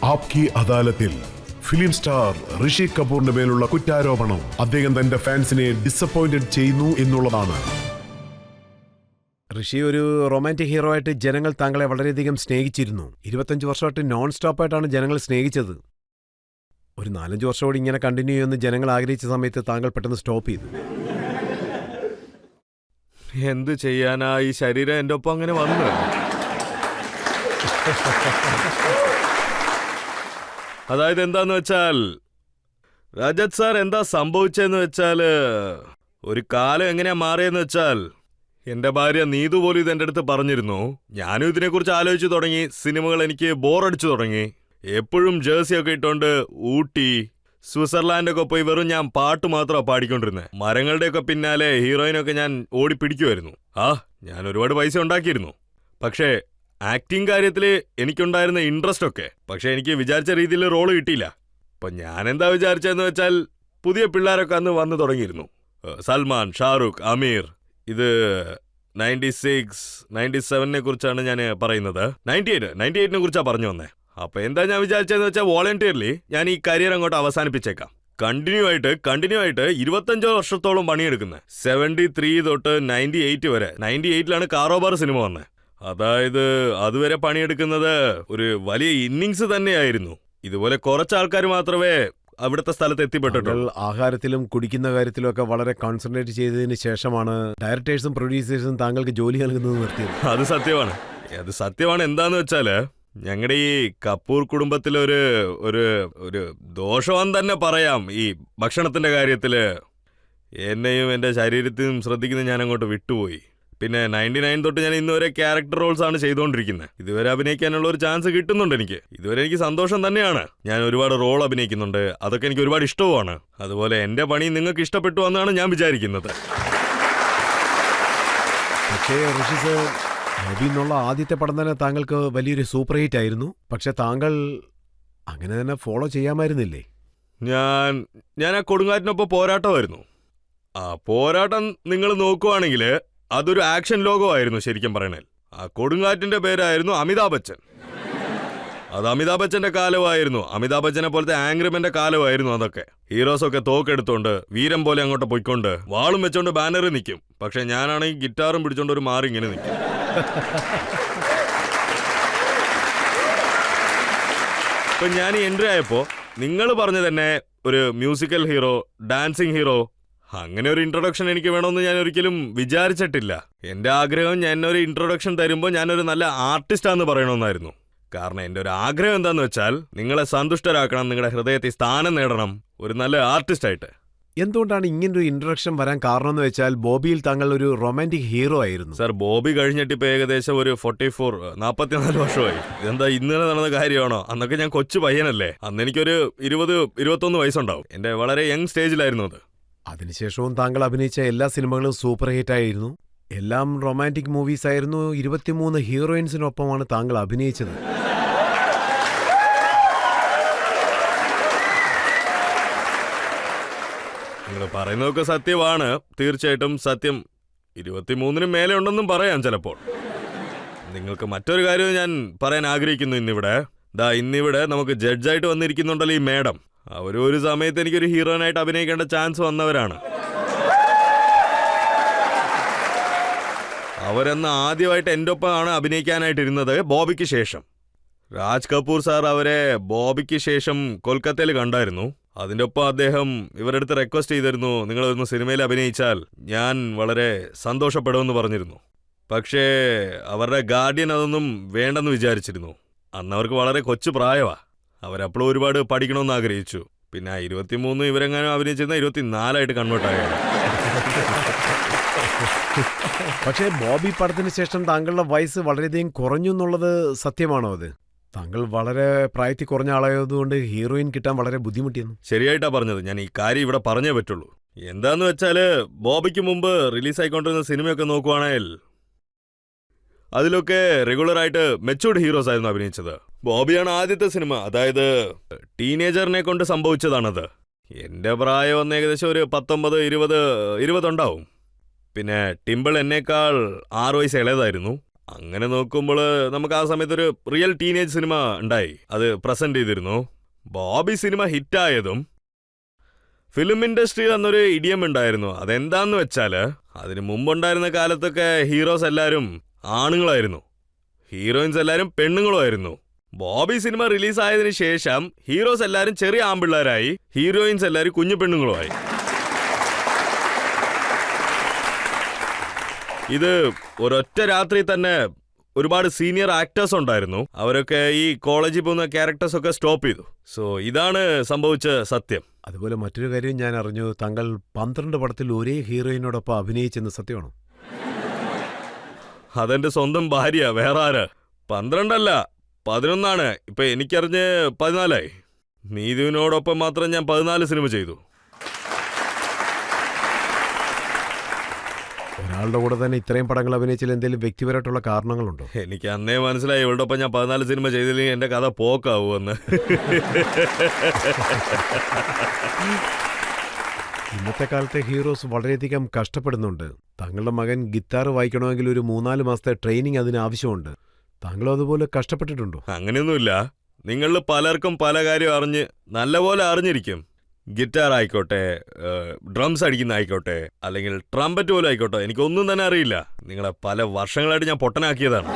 ആപ്കി അദാലത്തിൽ film star ഋഷി കപൂറിന്റെ മേലുള്ള കുറ്റാരോപണം അദ്ദേഹം തന്റെ ഫാൻസിനെ ഡിസപ്പോയിന്റഡ് ചെയ്യുന്നു എന്നുള്ളതാണ്. ഋഷി ഒരു റൊമാൻറ്റിക് ഹീറോ ആയിട്ട് ജനങ്ങൾ താങ്കളെ വളരെയധികം സ്നേഹിച്ചിരുന്നു. 25 വർഷമായിട്ട് നോൺ സ്റ്റോപ്പായിട്ടാണ് ജനങ്ങൾ സ്നേഹിച്ചത്. ഒരു 4-5 വർഷം കൂടി ഇങ്ങനെ കണ്ടിന്യൂ ചെയ്യുമെന്ന് ജനങ്ങൾ ആഗ്രഹിച്ച സമയത്ത് താങ്കൾ പെട്ടെന്ന് സ്റ്റോപ്പ് ചെയ്തു. എന്ത് ചെയ്യാനാ, ഈ ശരീരം എൻ്റെ ഒപ്പം അങ്ങനെ വന്നു. അതായത് എന്താന്ന് വെച്ചാൽ, രജത് സാർ എന്താ സംഭവിച്ചതെന്ന് വെച്ചാൽ, ഒരു കാലം എങ്ങനെയാ മാറിയെന്ന് വെച്ചാൽ, എന്റെ ഭാര്യ നീതു പോലും ഇത് എൻ്റെ അടുത്ത് പറഞ്ഞിരുന്നു. ഞാനും ഇതിനെക്കുറിച്ച് ആലോചിച്ചു തുടങ്ങി. സിനിമകൾ എനിക്ക് ബോറടിച്ചു തുടങ്ങി. എപ്പോഴും ജേഴ്സിയൊക്കെ ഇട്ടോണ്ട് ഊട്ടി സ്വിറ്റ്സർലാൻഡൊക്കെ പോയി വെറും ഞാൻ പാട്ട് മാത്രമാണ് പാടിക്കൊണ്ടിരുന്നത്. മരങ്ങളുടെയൊക്കെ പിന്നാലെ ഹീറോയിനൊക്കെ ഞാൻ ഓടിപ്പിടിക്കുമായിരുന്നു. ഞാൻ ഒരുപാട് പൈസ ഉണ്ടാക്കിയിരുന്നു. പക്ഷേ ആക്ടിങ് കാര്യത്തിൽ എനിക്കുണ്ടായിരുന്ന ഇൻട്രസ്റ്റ് ഒക്കെ, പക്ഷെ എനിക്ക് വിചാരിച്ച രീതിയിൽ റോള് കിട്ടിയില്ല. അപ്പം ഞാൻ എന്താ വിചാരിച്ചതെന്ന് വെച്ചാൽ, പുതിയ പിള്ളേരൊക്കെ അന്ന് വന്നു തുടങ്ങിയിരുന്നു. സൽമാൻ, ഷാറുഖ്, അമീർ. ഇത് 96, 97 കുറിച്ചാണ് ഞാൻ പറയുന്നത്. 98 കുറിച്ചാണ് പറഞ്ഞു വന്നേ. അപ്പൊ എന്താ ഞാൻ വിചാരിച്ചതെന്ന് വെച്ചാൽ, വോളണ്ടിയർലി ഞാൻ ഈ കരിയർ അങ്ങോട്ട് അവസാനിപ്പിച്ചേക്കാം. കണ്ടിന്യൂ ആയിട്ട് 25 വർഷത്തോളം പണിയെടുക്കുന്നത്. 73 തൊട്ട് 98 വരെ. 98ലാണ് കാറോബാർ സിനിമ വന്നത്. അതായത് അതുവരെ പണിയെടുക്കുന്നത് ഒരു വലിയ ഇന്നിങ്സ് തന്നെയായിരുന്നു. ഇതുപോലെ കുറച്ച് ആൾക്കാർ മാത്രമേ അവിടുത്തെ സ്ഥലത്ത് എത്തിപ്പെട്ടിട്ടുള്ളൂ. ആഹാരത്തിലും കുടിക്കുന്ന കാര്യത്തിലും ഒക്കെ വളരെ കോൺസെൻട്രേറ്റ് ചെയ്തതിന് ശേഷമാണ് ഡയറക്ടേഴ്സും പ്രൊഡ്യൂസേഴ്സും താങ്കൾക്ക് ജോലി നൽകുന്നത് നിർത്തിയത്. അത് സത്യമാണ്. എന്താന്ന് വെച്ചാല്, ഞങ്ങളുടെ ഈ കപൂർ കുടുംബത്തിലൊരു ഒരു ഒരു ദോഷമെന്ന് തന്നെ പറയാം. ഈ ഭക്ഷണത്തിന്റെ കാര്യത്തില് എന്നെയും എന്റെ ശരീരത്തെയും ശ്രദ്ധിക്കുന്നത് ഞാൻ അങ്ങോട്ട് വിട്ടുപോയി. പിന്നെ 99 തൊട്ട് ഞാൻ ഇന്നുവരെ ക്യാരക്ടർ റോൾസ് ആണ് ചെയ്തുകൊണ്ടിരിക്കുന്നത്. ഇതുവരെ അഭിനയിക്കാനുള്ള ഒരു ചാൻസ് കിട്ടുന്നുണ്ട് എനിക്ക്. ഇതുവരെ എനിക്ക് സന്തോഷം തന്നെയാണ്. ഞാൻ ഒരുപാട് റോൾ അഭിനയിക്കുന്നുണ്ട്. അതൊക്കെ എനിക്ക് ഒരുപാട് ഇഷ്ടവുമാണ്. അതുപോലെ എന്റെ പണി നിങ്ങൾക്ക് ഇഷ്ടപ്പെട്ടു എന്നാണ് ഞാൻ വിചാരിക്കുന്നത്. പക്ഷേ ഋഷി സർ, ബോബി എന്നുള്ള ആദ്യത്തെ പടം തന്നെ താങ്കൾക്ക് വലിയൊരു സൂപ്പർ ഹിറ്റ് ആയിരുന്നു. പക്ഷെ താങ്കൾ അങ്ങനെ തന്നെ ഫോളോ ചെയ്യാമായിരുന്നില്ലേ? ഞാൻ ആ കൊടുങ്കാറ്റിനൊപ്പം പോരാട്ടമായിരുന്നു. ആ പോരാട്ടം നിങ്ങൾ നോക്കുവാണെങ്കിൽ അതൊരു ആക്ഷൻ ലോഗോ ആയിരുന്നു. ശരിക്കും പറയണേൽ ആ കൊടുങ്കാറ്റിന്റെ പേരായിരുന്നു അമിതാഭ് ബച്ചൻ. അത് അമിതാഭ് ബച്ചന്റെ കാലമായിരുന്നു. അമിതാഭ് ബച്ചനെ പോലത്തെ ആംഗ്രിമെന്റെ കാലമായിരുന്നു അതൊക്കെ. ഹീറോസൊക്കെ തോക്കെടുത്തോണ്ട് വീരം പോലെ അങ്ങോട്ട് പൊയ്ക്കൊണ്ട് വാളും വെച്ചോണ്ട് ബാനറിൽ നിൽക്കും. പക്ഷെ ഞാനാണെങ്കിൽ ഗിറ്റാറും പിടിച്ചോണ്ട് ഒരു മാറി ഇങ്ങനെ നിൽക്കും. ഇപ്പൊ ഞാൻ ഈ എൻട്രി ആയപ്പോ നിങ്ങൾ പറഞ്ഞ തന്നെ ഒരു മ്യൂസിക്കൽ ഹീറോ, ഡാൻസിങ് ഹീറോ, അങ്ങനെ ഒരു ഇൻട്രൊഡക്ഷൻ എനിക്ക് വേണമെന്ന് ഞാൻ ഒരിക്കലും വിചാരിച്ചിട്ടില്ല. എന്റെ ആഗ്രഹം, ഞാൻ ഒരു ഇൻട്രൊഡക്ഷൻ തരുമ്പോൾ ഞാനൊരു നല്ല ആർട്ടിസ്റ്റാന്ന് പറയണമെന്നായിരുന്നു. കാരണം എന്റെ ഒരു ആഗ്രഹം എന്താന്ന് വെച്ചാൽ, നിങ്ങളെ സന്തുഷ്ടരാക്കണം, നിങ്ങളുടെ ഹൃദയത്തിൽ സ്ഥാനം നേടണം ഒരു നല്ല ആർട്ടിസ്റ്റായിട്ട്. എന്തുകൊണ്ടാണ് ഇങ്ങനൊരു ഇൻട്രൊഡക്ഷൻ വരാൻ കാരണം എന്ന് വെച്ചാൽ, ബോബിയിൽ താങ്കൾ ഒരു റൊമാൻറ്റിക് ഹീറോ ആയിരുന്നു. സാർ, ബോബി കഴിഞ്ഞിട്ട് ഇപ്പൊ ഏകദേശം ഒരു 44 വർഷമായി. ഇതെന്താ ഇന്നലെ നടന്ന കാര്യമാണോ? അന്നൊക്കെ ഞാൻ കൊച്ചു പയ്യനല്ലേ. അന്ന് എനിക്കൊരു 20-21 വയസ്സുണ്ടാവും. എന്റെ വളരെ യങ് സ്റ്റേജിലായിരുന്നു അത്. അതിനുശേഷവും താങ്കൾ അഭിനയിച്ച എല്ലാ സിനിമകളും സൂപ്പർ ഹിറ്റ് ആയിരുന്നു. എല്ലാം റൊമാൻറ്റിക് മൂവീസ് ആയിരുന്നു. 23 ഹീറോയിൻസിനൊപ്പമാണ് താങ്കൾ അഭിനയിച്ചത്. നിങ്ങൾ പറയുന്നതൊക്കെ സത്യമാണ്. തീർച്ചയായിട്ടും സത്യം. 23-ന് മേലെ ഉണ്ടെന്നും പറയാം ചിലപ്പോൾ. നിങ്ങൾക്ക് മറ്റൊരു കാര്യം ഞാൻ പറയാൻ ആഗ്രഹിക്കുന്നു. ഇന്നിവിടെ നമുക്ക് ജഡ്ജായിട്ട് വന്നിരിക്കുന്നുണ്ടല്ലോ ഈ മേഡം. ഒരു സമയത്ത് എനിക്കൊരു ഹീറോയിനായിട്ട് അഭിനയിക്കേണ്ട ചാൻസ് വന്നവരാണ്. അവരെന്ന് ആദ്യമായിട്ട് എൻ്റെ ഒപ്പമാണ് അഭിനയിക്കാനായിട്ടിരുന്നത് ബോബിക്ക് ശേഷം. രാജ് കപൂർ സാർ അവരെ ബോബിക്ക് ശേഷം കൊൽക്കത്തയിൽ കണ്ടായിരുന്നു. അതിൻ്റെ ഒപ്പം അദ്ദേഹം ഇവരുടെ അടുത്ത് റിക്വസ്റ്റ് ചെയ്തിരുന്നു, നിങ്ങളൊന്ന് സിനിമയിൽ അഭിനയിച്ചാൽ ഞാൻ വളരെ സന്തോഷപ്പെടുമെന്ന് പറഞ്ഞിരുന്നു. പക്ഷേ അവരുടെ ഗാർഡിയൻ അതൊന്നും വേണ്ടെന്ന് വിചാരിച്ചിരുന്നു. അന്ന് അവർക്ക് വളരെ കൊച്ചു പ്രായമാണ്. അവരപ്പോഴും ഒരുപാട് പഠിക്കണമെന്ന് ആഗ്രഹിച്ചു. പിന്നെ 23 ഇവരെങ്ങാനും അഭിനയിച്ചിരുന്ന 24 കൺവേർട്ട് ആയാണ്. പക്ഷേ ബോബി പടത്തിന് ശേഷം താങ്കളുടെ വയസ്സ് വളരെയധികം കുറഞ്ഞു എന്നുള്ളത് സത്യമാണോ? അത് താങ്കൾ വളരെ പ്രായത്തിൽ കുറഞ്ഞ ആളായതുകൊണ്ട് ഹീറോയിൻ കിട്ടാൻ വളരെ ബുദ്ധിമുട്ടിയെന്നു. ശരിയായിട്ടാ പറഞ്ഞത്. ഞാൻ ഈ കാര്യം ഇവിടെ പറഞ്ഞേ പറ്റുള്ളൂ. എന്താന്ന് വെച്ചാല്, ബോബിക്ക് മുമ്പ് റിലീസായിക്കൊണ്ടിരുന്ന സിനിമയൊക്കെ നോക്കുവാണെങ്കിൽ അതിലൊക്കെ റെഗുലറായിട്ട് മെച്ചൂർഡ് ഹീറോസ് ആയിരുന്നു അഭിനയിച്ചത്. ബോബിയാണ് ആദ്യത്തെ സിനിമ. അതായത് ടീനേജറിനെ കൊണ്ട് സംഭവിച്ചതാണത്. എന്റെ പ്രായം ഒന്ന് ഏകദേശം ഒരു 19-20 ഉണ്ടാവും. പിന്നെ ടിമ്പിൾ എന്നേക്കാൾ 6 വയസ്സ് ഇളയതായിരുന്നു. അങ്ങനെ നോക്കുമ്പോൾ നമുക്ക് ആ സമയത്തൊരു റിയൽ ടീനേജ് സിനിമ ഉണ്ടായി, അത് പ്രസന്റ് ചെയ്തിരുന്നു. ബോബി സിനിമ ഹിറ്റായതും ഫിലിം ഇൻഡസ്ട്രിയിൽ അന്നൊരു ഇഡിയം ഉണ്ടായിരുന്നു. അതെന്താന്ന് വെച്ചാൽ അതിന് മുമ്പുണ്ടായിരുന്ന കാലത്തൊക്കെ ഹീറോസ് എല്ലാവരും ആണുങ്ങളായിരുന്നു, ഹീറോയിൻസ് എല്ലാവരും പെണ്ണുങ്ങളുമായിരുന്നു. ബോബി സിനിമ റിലീസായതിനു ശേഷം ഹീറോസ് എല്ലാവരും ചെറിയ ആമ്പിള്ളേരായി, ഹീറോയിൻസ് എല്ലാവരും കുഞ്ഞു പെണ്ണുങ്ങളുമായി. ഇത് ഒരൊറ്റ രാത്രി തന്നെ ഒരുപാട് സീനിയർ ആക്ടേഴ്സ് ഉണ്ടായിരുന്നു, അവരൊക്കെ ഈ കോളേജിൽ പോകുന്ന ക്യാരക്ടേഴ്സ് ഒക്കെ സ്റ്റോപ്പ് ചെയ്തു. സോ ഇതാണ് സംഭവിച്ച സത്യം. അതുപോലെ മറ്റൊരു കാര്യം ഞാൻ അറിഞ്ഞു, താങ്കൾ 12 പടത്തിൽ ഒരേ ഹീറോയിനോടൊപ്പം അഭിനയിച്ചെന്ന് സത്യമാണോ? അതെന്റെ സ്വന്തം ഭാര്യ, വേറെ ആര്? 12 അല്ല, 11. ഇപ്പൊ എനിക്കറിഞ്ഞ് 14. നീതുവിനോടൊപ്പം മാത്രം ഞാൻ 14 സിനിമ ചെയ്തു. ഒരാളുടെ കൂടെ തന്നെ ഇത്രയും പടങ്ങൾ അഭിനയിച്ചാൽ എന്തെങ്കിലും വ്യക്തിപരമായിട്ടുള്ള കാരണങ്ങളുണ്ടോ? എനിക്ക് അന്നേ മനസ്സിലായി ഇവളുടെ ഒപ്പം ഞാൻ 14 സിനിമ ചെയ്തില്ലെങ്കിൽ എന്റെ കഥ പോക്കാവുമെന്ന്. ഇന്നത്തെ കാലത്തെ ഹീറോസ് വളരെയധികം കഷ്ടപ്പെടുന്നുണ്ട്. താങ്കളുടെ മകൻ ഗിത്താർ വായിക്കണമെങ്കിൽ ഒരു 3-4 മാസത്തെ ട്രെയിനിങ് അതിന് ആവശ്യമുണ്ട്. താങ്കളും അതുപോലെ കഷ്ടപ്പെട്ടിട്ടുണ്ടോ? അങ്ങനെയൊന്നുമില്ല. നിങ്ങളിൽ പലർക്കും പല കാര്യം അറിഞ്ഞ് നല്ലപോലെ അറിഞ്ഞിരിക്കും. ഗിറ്റാർ ആയിക്കോട്ടെ, ഡ്രംസ് അടിക്കുന്ന ആയിക്കോട്ടെ, അല്ലെങ്കിൽ ട്രംപറ്റ് പോലും ആയിക്കോട്ടെ, എനിക്കൊന്നും തന്നെ അറിയില്ല. നിങ്ങളെ പല വർഷങ്ങളായിട്ട് ഞാൻ പൊട്ടനാക്കിയതാണ്.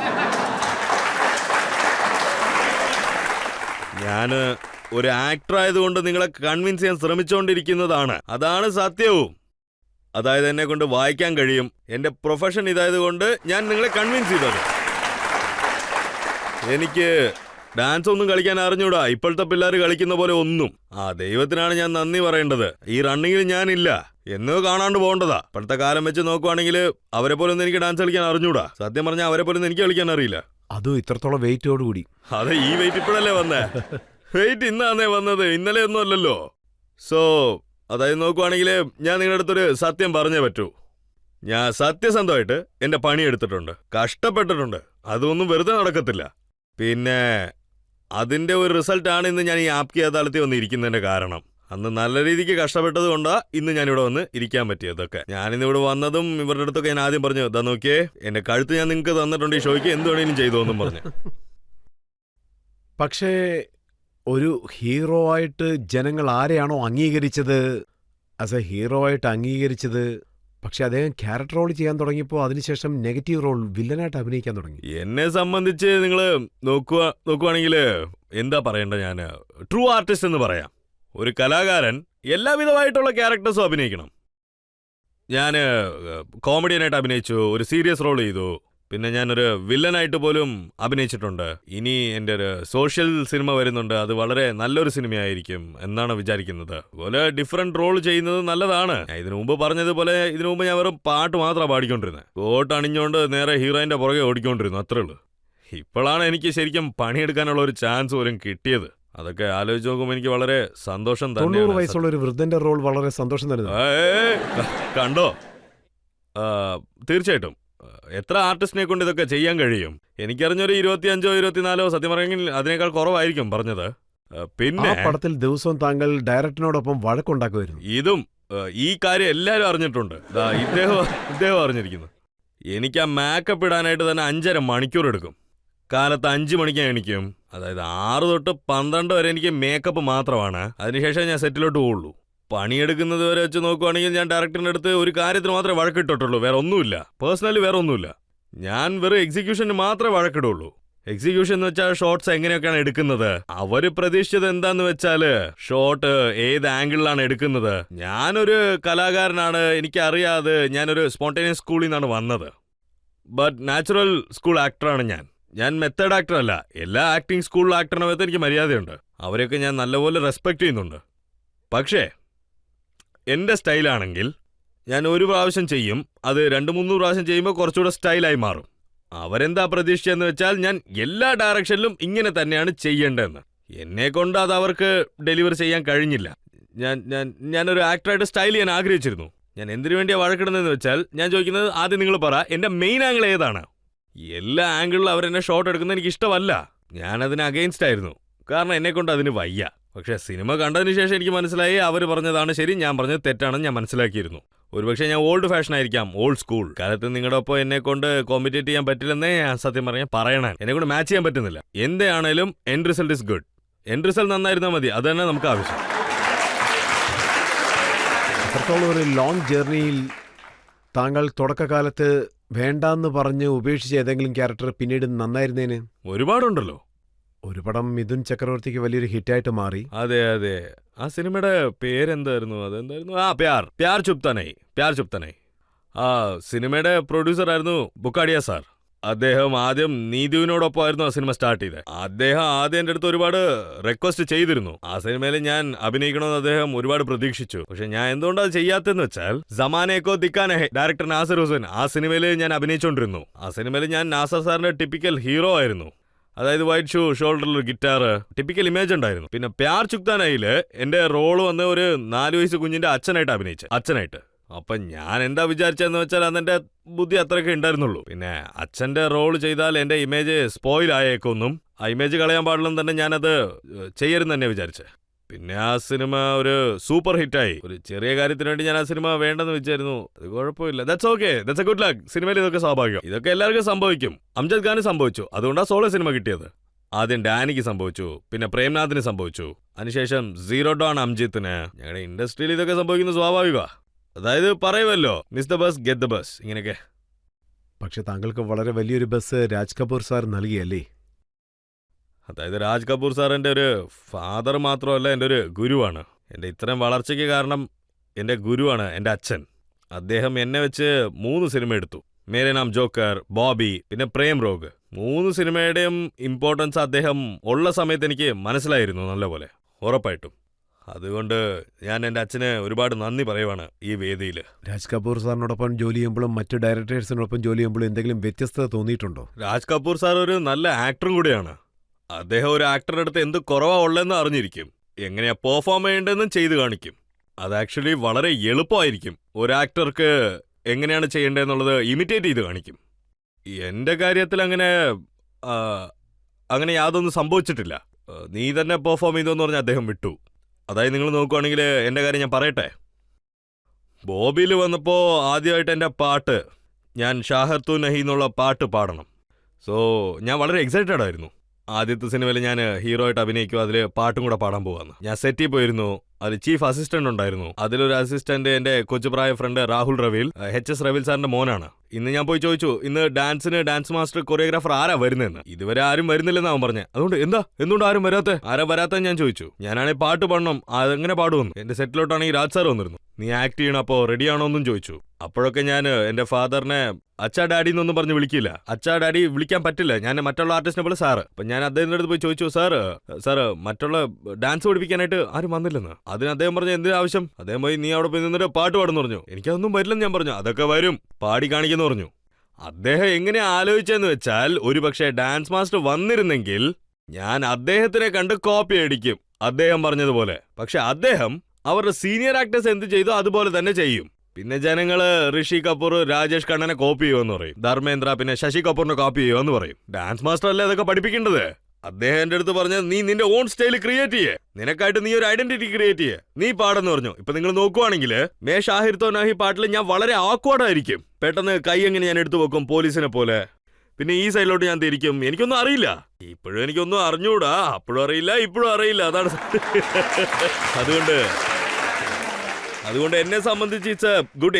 ഞാൻ ഒരു ആക്ടർ ആയതുകൊണ്ട് നിങ്ങളെ കൺവിൻസ് ചെയ്യാൻ ശ്രമിച്ചുകൊണ്ടിരിക്കുന്നതാണ്. അതാണ് സത്യവും. അതായത് എന്നെ കൊണ്ട് വായിക്കാൻ കഴിയും, എന്റെ പ്രൊഫഷൻ ഇതായതുകൊണ്ട് ഞാൻ നിങ്ങളെ കൺവിൻസ് ചെയ്തത്. എനിക്ക് ഡാൻസ് ഒന്നും കളിക്കാൻ അറിഞ്ഞൂടാ, ഇപ്പോഴത്തെ പിള്ളേർ കളിക്കുന്ന പോലെ ഒന്നും. ആ ദൈവത്തിനാണ് ഞാൻ നന്ദി പറയേണ്ടത്. ഈ റണ്ണിങ്ങിൽ ഞാനില്ല, എന്നോ കാണാണ്ട് പോകേണ്ടതാ. ഇപ്പോഴത്തെ കാലം വെച്ച് നോക്കുവാണെങ്കിൽ അവരെ പോലെ ഒന്നും എനിക്ക് ഡാൻസ് കളിക്കാൻ അറിഞ്ഞൂടാ. സത്യം പറഞ്ഞാൽ അവരെ പോലെ എനിക്ക് കളിക്കാൻ അറിയില്ല. അതും ഇത്രത്തോളം വെയിറ്റോടുകൂടി. അതെ, ഈ വെയിറ്റ് ഇപ്പോഴല്ലേ വന്നേ? വെയിറ്റ് ഇന്നാന്നേ വന്നത്, ഇന്നലെ ഒന്നും അല്ലല്ലോ. സോ അതായത് നോക്കുവാണെങ്കിൽ ഞാൻ നിങ്ങളുടെ അടുത്തൊരു സത്യം പറഞ്ഞേ പറ്റൂ. ഞാൻ സത്യസന്ധമായിട്ട് എന്റെ പണിയെടുത്തിട്ടുണ്ട്, കഷ്ടപ്പെട്ടിട്ടുണ്ട്. അതൊന്നും വെറുതെ നടക്കത്തില്ല. പിന്നെ അതിന്റെ ഒരു റിസൾട്ടാണ് ഇന്ന് ഞാൻ ഈ ആപ്കി അദാലത്തിൽ വന്ന് ഇരിക്കുന്നതിന്റെ കാരണം. അന്ന് നല്ല രീതിക്ക് കഷ്ടപ്പെട്ടത് കൊണ്ടാ ഇന്ന് ഞാനിവിടെ വന്ന് ഇരിക്കാൻ പറ്റിയതൊക്കെ. ഞാനിന്നിവിടെ വന്നതും ഇവരുടെ അടുത്തൊക്കെ ഞാൻ ആദ്യം പറഞ്ഞു, ഇതാ നോക്കിയേ, എന്റെ കഴുത്ത് ഞാൻ നിങ്ങൾക്ക് തന്നിട്ടുണ്ട്, ഈ ഷോയ്ക്ക് എന്ത് വേണേലും ചെയ്തോന്നും പറഞ്ഞു. പക്ഷേ ഒരു ഹീറോ ആയിട്ട് ജനങ്ങൾ ആരെയാണോ അംഗീകരിച്ചത്, ആസ് എ ഹീറോ ആയിട്ട് അംഗീകരിച്ചത്, പക്ഷെ അദ്ദേഹം ക്യാരക്ടർ റോൾ ചെയ്യാൻ തുടങ്ങിയപ്പോൾ അതിനുശേഷം നെഗറ്റീവ് റോൾ, വില്ലനായിട്ട് അഭിനയിക്കാൻ തുടങ്ങി. എന്നെ സംബന്ധിച്ച് നിങ്ങൾ നോക്കുവാണെങ്കിൽ എന്താ പറയണ്ട, ഞാൻ ട്രൂ ആർട്ടിസ്റ്റ് എന്ന് പറയാം. ഒരു കലാകാരൻ എല്ലാവിധമായിട്ടുള്ള ക്യാരക്ടേഴ്സും അഭിനയിക്കണം. ഞാൻ കോമഡിയനായിട്ട് അഭിനയിച്ചു, ഒരു സീരിയസ് റോൾ ചെയ്തു, പിന്നെ ഞാനൊരു വില്ലനായിട്ട് പോലും അഭിനയിച്ചിട്ടുണ്ട്. ഇനി എൻ്റെ ഒരു സോഷ്യൽ സിനിമ വരുന്നുണ്ട്, അത് വളരെ നല്ലൊരു സിനിമയായിരിക്കും എന്നാണ് വിചാരിക്കുന്നത്. അതുപോലെ ഡിഫറെന്റ് റോൾ ചെയ്യുന്നത് നല്ലതാണ്. ഇതിനു മുമ്പ് പറഞ്ഞതുപോലെ ഇതിനു മുമ്പ് ഞാൻ വെറും പാട്ട് മാത്രമാണ് പാടിക്കൊണ്ടിരുന്നത്. കോട്ട് അണിഞ്ഞുകൊണ്ട് നേരെ ഹീറോയിൻ്റെ പുറകെ ഓടിക്കൊണ്ടിരുന്നു, അത്രേ ഉള്ളൂ. ഇപ്പോഴാണ് എനിക്ക് ശരിക്കും പണിയെടുക്കാനുള്ള ഒരു ചാൻസ് പോലും കിട്ടിയത്. അതൊക്കെ ആലോചിച്ച് നോക്കുമ്പോൾ എനിക്ക് വളരെ സന്തോഷം തന്നെ. 90 വയസ്സുള്ള ഒരു വൃദ്ധന്റെ റോൾ വളരെ സന്തോഷം തരുന്നു. കണ്ടോ? തീർച്ചയായിട്ടും എത്ര ആർട്ടിസ്റ്റിനെ കൊണ്ട് ഇതൊക്കെ ചെയ്യാൻ കഴിയും? എനിക്കറിഞ്ഞൊരു 25 or 24, സത്യം പറഞ്ഞെങ്കിൽ അതിനേക്കാൾ കുറവായിരിക്കും പറഞ്ഞത്. പിന്നെ പടത്തിൽ ദിവസവും താങ്കൾ ഡയറക്ടറിനോടൊപ്പം വഴക്കുണ്ടാക്കുമായിരുന്നു. ഇതും ഈ കാര്യം എല്ലാവരും അറിഞ്ഞിട്ടുണ്ട്. ഇദ്ദേഹം അറിഞ്ഞിരിക്കുന്നു. എനിക്ക് ആ മേക്കപ്പ് ഇടാനായിട്ട് തന്നെ 5.5 മണിക്കൂർ എടുക്കും. കാലത്ത് 5 മണിക്ക് എണിക്കും. അതായത് 6 തൊട്ട് 12 വരെ എനിക്ക് മേക്കപ്പ് മാത്രമാണ്. അതിനുശേഷം ഞാൻ സെറ്റിലോട്ട് പോകുള്ളൂ. പണിയെടുക്കുന്നത് വരെ വെച്ച് നോക്കുവാണെങ്കിൽ ഞാൻ ഡയറക്ടറിൻ്റെ അടുത്ത് ഒരു കാര്യത്തിന് മാത്രമേ വഴക്കിട്ടിട്ടുള്ളൂ, വേറെ ഒന്നുമില്ല. പേഴ്സണലി വേറെ ഒന്നുമില്ല. ഞാൻ വെറും എക്സിക്യൂഷന് മാത്രമേ വഴക്കിടുള്ളൂ. എക്സിക്യൂഷൻ എന്ന് വെച്ചാൽ ഷോട്ട്സ് എങ്ങനെയൊക്കെയാണ് എടുക്കുന്നത്, അവര് പ്രതീക്ഷിച്ചത് എന്താന്ന് വെച്ചാല് ഷോട്ട് ഏത് ആംഗിളിലാണ് എടുക്കുന്നത്. ഞാനൊരു കലാകാരനാണ്, എനിക്കറിയാതെ ഞാനൊരു സ്പോണ്ടേനിയസ് സ്കൂളിൽ നിന്നാണ് വന്നത്. ബട്ട് നാച്ചുറൽ സ്കൂൾ ആക്ടറാണ് ഞാൻ മെത്തേഡ് ആക്ടർ അല്ല. എല്ലാ ആക്ടിങ് സ്കൂൾ ആക്ടറിനകത്ത് എനിക്ക് മര്യാദയുണ്ട്, അവരെയൊക്കെ ഞാൻ നല്ലപോലെ റെസ്പെക്ട് ചെയ്യുന്നുണ്ട്. പക്ഷേ എൻ്റെ സ്റ്റൈലാണെങ്കിൽ ഞാൻ ഒരു പ്രാവശ്യം ചെയ്യും, അത് 2-3 പ്രാവശ്യം ചെയ്യുമ്പോൾ കുറച്ചുകൂടെ സ്റ്റൈലായി മാറും. അവരെന്താ പ്രതീക്ഷിച്ചെന്ന് വെച്ചാൽ ഞാൻ എല്ലാ ഡയറക്ഷനിലും ഇങ്ങനെ തന്നെയാണ് ചെയ്യേണ്ടതെന്ന്. എന്നെ കൊണ്ട് അത് അവർക്ക് ഡെലിവർ ചെയ്യാൻ കഴിഞ്ഞില്ല. ഞാനൊരു ആക്ടറായിട്ട് സ്റ്റൈൽ ചെയ്യാൻ ആഗ്രഹിച്ചിരുന്നു. ഞാൻ എന്തിനു വേണ്ടിയാണ് വഴക്കിടുന്നതെന്ന് വെച്ചാൽ ഞാൻ ചോദിക്കുന്നത്, ആദ്യം നിങ്ങൾ പറ, എൻ്റെ മെയിൻ ആംഗിൾ ഏതാണ്? എല്ലാ ആംഗിളിലും അവരെന്നെ ഷോട്ട് എടുക്കുന്നത് എനിക്ക് ഇഷ്ടമല്ല. ഞാനതിന് അഗെയിൻസ്റ്റ് ആയിരുന്നു, കാരണം എന്നെ കൊണ്ട് അതിന് വയ്യ. പക്ഷേ സിനിമ കണ്ടതിന് ശേഷം എനിക്ക് മനസ്സിലായി അവർ പറഞ്ഞതാണ് ശരി, ഞാൻ പറഞ്ഞത് തെറ്റാണെന്ന് ഞാൻ മനസ്സിലാക്കിയിരുന്നു. ഒരുപക്ഷെ ഞാൻ ഓൾഡ് ഫാഷൻ ആയിരിക്കാം, ഓൾഡ് സ്കൂൾ കാലത്ത് നിങ്ങളുടെ ഒപ്പം എന്നെ കൊണ്ട് കോമ്പറ്റേറ്റ് ചെയ്യാൻ പറ്റില്ലെന്നേ ഞാൻ സത്യം പറയാൻ പറയണേ. എന്നെ കൊണ്ട് മാച്ച് ചെയ്യാൻ പറ്റുന്നില്ല. എന്താണേലും end result is good. End result നന്നായിരുന്നാൽ മതി, അത് തന്നെ നമുക്ക് ആവശ്യം. അത്രത്തോളം ഒരു ലോങ് ജേർണിയിൽ താങ്കൾ തുടക്കകാലത്ത് വേണ്ടാന്ന് പറഞ്ഞ് ഉപേക്ഷിച്ച ഏതെങ്കിലും ക്യാരക്ടർ പിന്നീട് നന്നായിരുന്നേന്? ഒരുപാടുണ്ടല്ലോ. ഒരു പടം മിഥുൻ ചക്രവർത്തിക്ക് വലിയൊരു ഹിറ്റായിട്ട് മാറി. അതെ അതെ, ആ സിനിമയുടെ പേരെന്തായിരുന്നു? അതെന്തായിരുന്നു? പ്യാർ ചുപ്തനായി. ആ സിനിമയുടെ പ്രൊഡ്യൂസർ ആയിരുന്നു ബുക്കാഡിയ സാർ. അദ്ദേഹം ആദ്യം നീതുവിനോടൊപ്പമായിരുന്നു ആ സിനിമ സ്റ്റാർട്ട് ചെയ്തത്. അദ്ദേഹം ആദ്യം എൻ്റെ അടുത്ത് ഒരുപാട് റിക്വസ്റ്റ് ചെയ്തിരുന്നു. ആ സിനിമയിൽ ഞാൻ അഭിനയിക്കണമെന്ന് അദ്ദേഹം ഒരുപാട് പ്രതീക്ഷിച്ചു. പക്ഷെ ഞാൻ എന്തുകൊണ്ടാ ചെയ്യാത്തെന്ന് വെച്ചാൽ സമാനേക്കോ ദിക്കാനെ ഡയറക്ടർ നാസർ ഹുസൈൻ ആ സിനിമയിൽ ഞാൻ അഭിനയിച്ചുകൊണ്ടിരുന്നു. ആ സിനിമയിൽ ഞാൻ നാസർ സാറിന്റെ ടിപ്പിക്കൽ ഹീറോ ആയിരുന്നു. അതായത് വൈറ്റ് ഷൂ, ഷോൾഡറിൽ ഗിറ്റാർ, ടിപ്പിക്കൽ ഇമേജ് ഉണ്ടായിരുന്നു. പിന്നെ പ്യാർ ചുക്താനായില് എന്റെ റോള് വന്ന് ഒരു 4 വയസ്സ് കുഞ്ഞിന്റെ അച്ഛനായിട്ട്. അപ്പൊ ഞാൻ എന്താ വിചാരിച്ചെന്ന് വെച്ചാൽ അതെന്റെ ബുദ്ധി അത്രയൊക്കെ ഉണ്ടായിരുന്നുള്ളൂ. പിന്നെ അച്ഛന്റെ റോൾ ചെയ്താൽ എന്റെ ഇമേജ് സ്പോയിൽ ആയേക്കൊന്നും, ആ ഇമേജ് കളയാൻ പാടില്ലെന്ന് തന്നെ ഞാനത് ചെയ്യരുന്ന് തന്നെ വിചാരിച്ചേ. പിന്നെ ആ സിനിമ ഒരു സൂപ്പർ ഹിറ്റായി. ഒരു ചെറിയ കാര്യത്തിന് വേണ്ടി ഞാൻ ആ സിനിമ വേണ്ടെന്ന് വെച്ചായിരുന്നു. അത് കുഴപ്പമില്ല, that's okay, that's A good luck. സിനിമയിൽ ഇതൊക്കെ സ്വാഭാവികം, ഇതൊക്കെ എല്ലാവർക്കും സംഭവിക്കും. അംജദ് ഖാന് സംഭവിച്ചു, അതുകൊണ്ടാണ് സോളോ സിനിമ കിട്ടിയത്. ആദ്യം ഡാനിക്ക് സംഭവിച്ചു, പിന്നെ പ്രേംനാഥിന് സംഭവിച്ചു, അതിനുശേഷം സീറോ ഡോൺ അംജിത്തിന്. ഞങ്ങളുടെ ഇൻഡസ്ട്രിയിൽ ഇതൊക്കെ സംഭവിക്കുന്നത് സ്വാഭാവിക. അതായത് പറയുമല്ലോ, miss the bus get the bus, ഇങ്ങനെയൊക്കെ. പക്ഷെ താങ്കൾക്ക് വളരെ വലിയൊരു ബസ് രാജ് കപൂർ സാർ നൽകിയല്ലേ? അതായത് രാജ് കപൂർ സാർ എൻ്റെ ഒരു ഫാദർ മാത്രമല്ല, എൻ്റെ ഒരു ഗുരുവാണ്. എൻ്റെ ഇത്രയും വളർച്ചയ്ക്ക് കാരണം എൻ്റെ ഗുരുവാണ് എൻ്റെ അച്ഛൻ. അദ്ദേഹം എന്നെ വെച്ച് 3 സിനിമ എടുത്തു. മേരെ നാം ജോക്കർ, ബോബി, പിന്നെ പ്രേം റോഗ്. 3 സിനിമയുടെയും ഇമ്പോർട്ടൻസ് അദ്ദേഹം ഉള്ള സമയത്ത് എനിക്ക് മനസ്സിലായിരുന്നു നല്ലപോലെ, ഉറപ്പായിട്ടും. അതുകൊണ്ട് ഞാൻ എൻ്റെ അച്ഛന് ഒരുപാട് നന്ദി പറയുവാണ് ഈ വേദിയിൽ. രാജ് കപൂർ സാറിനോടൊപ്പം ജോലി ചെയ്യുമ്പോഴും മറ്റു ഡയറക്ടേഴ്സിനോടൊപ്പം ജോലി ചെയ്യുമ്പോഴും എന്തെങ്കിലും വ്യത്യസ്തത തോന്നിയിട്ടുണ്ടോ? രാജ് കപൂർ സാർ ഒരു നല്ല ആക്ടറും കൂടിയാണ്. അദ്ദേഹം ഒരു ആക്ടറുടെ അടുത്ത് എന്ത് കുറവാ ഉള്ളതെന്ന് അറിഞ്ഞിരിക്കും, എങ്ങനെയാ പെർഫോം ചെയ്യേണ്ടതെന്നും ചെയ്തു കാണിക്കും. അത് ആക്ച്വലി വളരെ എളുപ്പമായിരിക്കും. ഒരു ആക്ടർക്ക് എങ്ങനെയാണ് ചെയ്യേണ്ടതെന്നുള്ളത് ഇമിറ്റേറ്റ് ചെയ്ത് കാണിക്കും. എൻ്റെ കാര്യത്തിൽ അങ്ങനെ യാതൊന്നും സംഭവിച്ചിട്ടില്ല. നീ തന്നെ പെർഫോം ചെയ്തോന്ന് പറഞ്ഞ് അദ്ദേഹം വിട്ടു. അതായത് നിങ്ങൾ നോക്കുവാണെങ്കിൽ എൻ്റെ കാര്യം ഞാൻ പറയട്ടെ. ബോബിയിൽ വന്നപ്പോൾ ആദ്യമായിട്ട് എൻ്റെ പാട്ട്, ഞാൻ ഷാഹർ തു നഹി എന്നുള്ള പാട്ട് പാടണം. സോ ഞാൻ വളരെ എക്സൈറ്റഡ് ആയിരുന്നു. ആദ്യത്തെ സിനിമയിൽ ഞാൻ ഹീറോ ആയിട്ട് അഭിനയിക്കും, അതിൽ പാട്ടും കൂടെ പാടാൻ പോവാന്ന്. ഞാൻ സെറ്റിൽ പോയിരുന്നു. അതിൽ ചീഫ് അസിസ്റ്റന്റ് ഉണ്ടായിരുന്നു. അതിലൊരു അസിസ്റ്റന്റ് എൻ്റെ കൊച്ചുപ്രായ ഫ്രണ്ട് രാഹുൽ റവീൽ, HS റവീൽ സാറിന്റെ മോനാണ്. ഇന്ന് ഞാൻ പോയി ചോദിച്ചു, ഇന്ന് ഡാൻസ് മാസ്റ്റർ കൊറിയോഗ്രാഫർ ആരാ വരുന്നതെന്ന്. ഇതുവരെ ആരും വരുന്നില്ലെന്ന് അവൻ പറഞ്ഞത്. അതുകൊണ്ട് എന്തുകൊണ്ട് ആരും വരാത്ത ഞാൻ ചോദിച്ചു. ഞാനാണെങ്കിൽ പാട്ട് പാടണം, അതെങ്ങനെ പാടുമെന്ന്. എന്റെ സെറ്റിലോട്ടാണെങ്കിൽ രാജ് സാർ വന്നിരുന്നു. നീ ആക്ട് ചെയ്യണപ്പോ റെഡിയാണോ എന്നും ചോദിച്ചു. അപ്പോഴൊക്കെ ഞാൻ എന്റെ ഫാദറിനെ അച്ഛാ ഡാഡി എന്നൊന്നും പറഞ്ഞ് വിളിക്കില്ല. അച്ഛാ ഡാഡി വിളിക്കാൻ പറ്റില്ല, ഞാൻ മറ്റുള്ള ആർട്ടിസ്റ്റിനെ പോലെ സാറ്. അപ്പൊ ഞാൻ അദ്ദേഹത്തിന്റെ അടുത്ത് പോയി ചോദിച്ചു, സാറ് മറ്റുള്ള ഡാൻസ് പഠിപ്പിക്കാനായിട്ട് ആരും വന്നില്ലെന്ന്. അതിന് അദ്ദേഹം പറഞ്ഞു, എന്തിനാ ആവശ്യം? അദ്ദേഹം പോയി, നീ അവിടെ പോയി നിന്നിട്ട് പാട്ട് പാടുന്നു പറഞ്ഞു. എനിക്കതൊന്നും വരില്ലെന്ന് ഞാൻ പറഞ്ഞു. അതൊക്കെ വരും, പാടി കാണിക്കുന്നു പറഞ്ഞു. അദ്ദേഹം എങ്ങനെ ആലോചിച്ചെന്ന് വെച്ചാൽ, ഒരുപക്ഷെ ഡാൻസ് മാസ്റ്റർ വന്നിരുന്നെങ്കിൽ ഞാൻ അദ്ദേഹത്തിനെ കണ്ട് കോപ്പി അടിക്കും, അദ്ദേഹം പറഞ്ഞതുപോലെ. പക്ഷെ അദ്ദേഹം അവരുടെ സീനിയർ ആക്ടേഴ്സ് എന്ത് ചെയ്തോ അതുപോലെ തന്നെ ചെയ്യും. പിന്നെ ജനങ്ങള് ഋഷി കപൂർ, രാജേഷ് ഖന്നനെ കോപ്പി ചെയ്യുമെന്ന് പറയും. ധർമ്മേന്ദ്ര പിന്നെ ശശി കപൂറിനെ കോപ്പി ചെയ്യുമെന്ന് പറയും. ഡാൻസ് മാസ്റ്റർ അല്ലേ അതൊക്കെ പഠിപ്പിക്കേണ്ടത്. അദ്ദേഹം എന്റെ അടുത്ത് പറഞ്ഞത്, നീ നിന്റെ ഓൺ സ്റ്റൈൽ ക്രിയേറ്റ് ചെയ്യേ, നിനക്കായിട്ട് നീ ഒരു ഐഡന്റിറ്റി ക്രിയേറ്റ് ചെയ്യേ, നീ പാടെന്ന് പറഞ്ഞു. ഇപ്പൊ നിങ്ങൾ നോക്കുവാണെങ്കിൽ മേ ഷാഹിർ തോ നഹി പാട്ടിൽ ഞാൻ വളരെ awkward ആയിരിക്കും. പെട്ടെന്ന് കൈ എങ്ങനെ ഞാൻ എടുത്തു വെക്കും, പോലീസിനെ പോലെ. പിന്നെ ഈ സൈഡിലോട്ട് ഞാൻ തിരിക്കും. എനിക്കൊന്നും അറിയില്ല, ഇപ്പോഴും എനിക്കൊന്നും അറിഞ്ഞൂടാ. അപ്പോഴും അറിയില്ല, ഇപ്പോഴും അറിയില്ല. അതാണ് അതുകൊണ്ട് എന്നെ സംബന്ധിച്ച് it's A good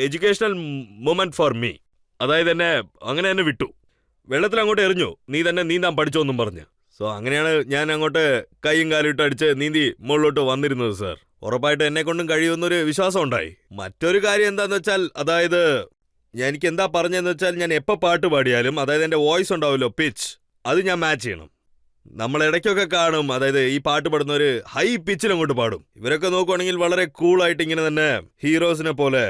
educational moment for me. അതായത് അങ്ങനെ എന്നെ വിട്ടു, വെള്ളത്തിൽ അങ്ങോട്ട് എറിഞ്ഞു, നീ തന്നെ നീന്താൻ പഠിച്ചോന്നും പറഞ്ഞ്. സോ അങ്ങനെയാണ് ഞാൻ അങ്ങോട്ട് കൈയും കാലിട്ട് അടിച്ച് നീന്തി മുകളിലോട്ട് വന്നിരുന്നത് സാർ. ഉറപ്പായിട്ട് എന്നെ കൊണ്ടും കഴിയുമെന്നൊരു വിശ്വാസം ഉണ്ടായി. മറ്റൊരു കാര്യം എന്താന്ന് വെച്ചാൽ, അതായത് എനിക്ക് എന്താ പറഞ്ഞതെന്ന് വെച്ചാൽ, ഞാൻ എപ്പോൾ പാട്ട് പാടിയാലും, അതായത് എൻ്റെ വോയിസ് ഉണ്ടാവുമല്ലോ, പിച്ച്, അത് ഞാൻ മാച്ച് ചെയ്യണം. നമ്മൾ ഇടയ്ക്കൊക്കെ കാണും, അതായത് ഈ പാട്ട് പാടുന്നവർ ഹൈ പിച്ചിൽ അങ്ങോട്ട് പാടും. ഇവരൊക്കെ നോക്കുവാണെങ്കിൽ വളരെ കൂളായിട്ട് ഇങ്ങനെ തന്നെ ഹീറോസിനെ പോലെ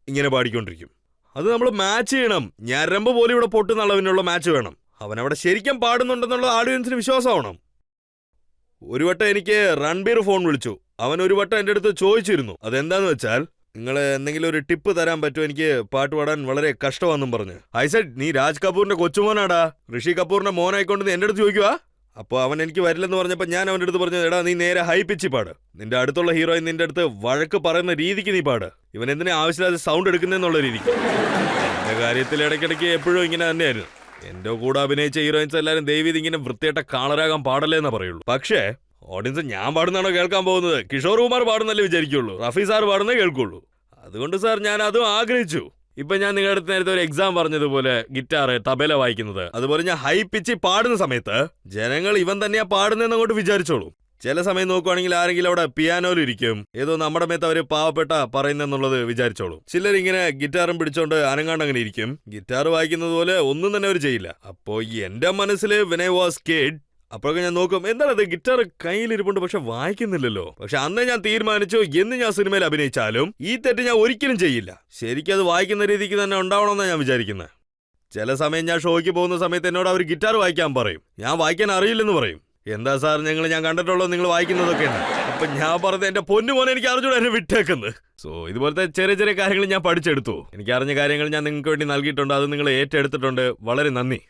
ഇങ്ങനെ പാടിക്കൊണ്ടിരിക്കും. അത് നമ്മൾ മാച്ച് ചെയ്യണം. ഞരമ്പ് പോലെ ഇവിടെ പൊട്ടുന്ന അളവിനുള്ള മാച്ച് വേണം. അവനവിടെ ശരിക്കും പാടുന്നുണ്ടെന്നുള്ള ഓഡിയൻസിന് വിശ്വാസമാവണം. ഒരു വട്ടം എനിക്ക് രൺബീർ ഫോൺ വിളിച്ചു. അവൻ ഒരു വട്ടം എൻ്റെ അടുത്ത് ചോദിച്ചിരുന്നു, അതെന്താന്ന് വെച്ചാൽ, നിങ്ങൾ എന്തെങ്കിലും ഒരു ടിപ്പ് തരാൻ പറ്റുമോ, എനിക്ക് പാട്ട് പാടാൻ വളരെ കഷ്ടമാണെന്നും പറഞ്ഞ്. ഐ സെഡ്, നീ രാജ് കപൂറിന്റെ കൊച്ചുമോനാടാ, ഋഷി കപൂറിന്റെ മോനായിക്കൊണ്ട് എൻ്റെ അടുത്ത് ചോദിക്കുക. അപ്പോൾ അവൻ എനിക്ക് വരില്ലെന്ന് പറഞ്ഞപ്പോൾ ഞാൻ അവൻ്റെ അടുത്ത് പറഞ്ഞു, എടാ നീ നേരെ ഹൈ പിച്ച് പാട്, നിന്റെ അടുത്തുള്ള ഹീറോയിൻ നിന്റെ അടുത്ത് വഴക്ക് പറയുന്ന രീതിക്ക് നീ പാട്, ഇവൻ എന്തിനാ ആവശ്യമില്ലാതെ സൗണ്ട് എടുക്കുന്നതെന്നുള്ള രീതിക്ക്. എൻ്റെ കാര്യത്തിൽ ഇടയ്ക്കിടയ്ക്ക് എപ്പോഴും ഇങ്ങനെ തന്നെയായിരുന്നു. എൻ്റെ കൂടെ അഭിനയിച്ച ഹീറോയിൻസ് എല്ലാവരും ദൈവം ഇങ്ങനെ വൃത്തിയായിട്ട കാളരാകാൻ പാടല്ലേ എന്നാ പറയുള്ളൂ. പക്ഷേ ഓഡിയൻസ് ഞാൻ പാടുന്നതാണോ കേൾക്കാൻ പോകുന്നത്? കിഷോർ കുമാർ പാടുന്നല്ലേ വിചാരിക്കുള്ളൂ, റഫി സാർ പാടുന്നേ കേൾക്കുള്ളൂ. അതുകൊണ്ട് സാർ ഞാൻ അതും ആഗ്രഹിച്ചു. ഇപ്പൊ ഞാൻ നിങ്ങളുടെ അടുത്ത് നേരത്തെ ഒരു എക്സാം പറഞ്ഞതുപോലെ ഗിറ്റാർ തബല വായിക്കുന്നത്, അതുപോലെ ഞാൻ ഹൈ പിച്ച് പാടുന്ന സമയത്ത് ജനങ്ങൾ ഇവൻ തന്നെയാ പാടുന്നതെന്ന് അങ്ങോട്ട് വിചാരിച്ചോളൂ. ചില സമയം നോക്കുവാണെങ്കിൽ ആരെങ്കിലും അവിടെ പിയാനോയിൽ ഇരിക്കും, ഏതോ നമ്മുടെ മേത്ത് അവര് പാവപ്പെട്ട പറയുന്നെന്നുള്ളത് വിചാരിച്ചോളൂ. ചിലരിങ്ങനെ ഗിറ്റാറും പിടിച്ചോണ്ട് അനങ്ങാണ്ട് അങ്ങനെ ഇരിക്കും, ഗിറ്റാർ വായിക്കുന്നത് പോലെ ഒന്നും തന്നെ അവർ ചെയ്യില്ല. അപ്പോ എന്റെ മനസ്സിൽ വെൻ ഐ വാസ് കിഡ് അപ്പോഴൊക്കെ ഞാൻ നോക്കും, എന്താണത് ഗിറ്റാർ കയ്യിലിരിപ്പുണ്ട് പക്ഷെ വായിക്കുന്നില്ലല്ലോ. പക്ഷെ അന്ന് ഞാൻ തീരുമാനിച്ചു, എന്ന് ഞാൻ സിനിമയിൽ അഭിനയിച്ചാലും ഈ തെറ്റ് ഞാൻ ഒരിക്കലും ചെയ്യില്ല. ശരിക്കും അത് വായിക്കുന്ന രീതിക്ക് തന്നെ ഉണ്ടാവണമെന്നാണ് ഞാൻ വിചാരിക്കുന്നത്. ചില സമയം ഞാൻ ഷോയ്ക്ക് പോകുന്ന സമയത്ത് എന്നോട് അവർ ഗിറ്റാർ വായിക്കാൻ പറയും, ഞാൻ വായിക്കാൻ അറിയില്ലെന്ന് പറയും. എന്താ സാർ ഞാൻ കണ്ടിട്ടുള്ളത് നിങ്ങൾ വായിക്കുന്നതൊക്കെയാണ്. അപ്പൊ ഞാൻ പറഞ്ഞത് എന്റെ പൊന്നുമോനെ എനിക്ക് അറിഞ്ഞൂടെ എന്നെ വിട്ടേക്കുന്നത്. സോ ഇതുപോലത്തെ ചെറിയ ചെറിയ കാര്യങ്ങൾ ഞാൻ പഠിച്ചെടുത്തു. എനിക്ക് അറിഞ്ഞ കാര്യങ്ങൾ ഞാൻ നിങ്ങൾക്ക് വേണ്ടി നൽകിയിട്ടുണ്ട്, അത് നിങ്ങൾ ഏറ്റെടുത്തിട്ടുണ്ട്. വളരെ നന്ദി.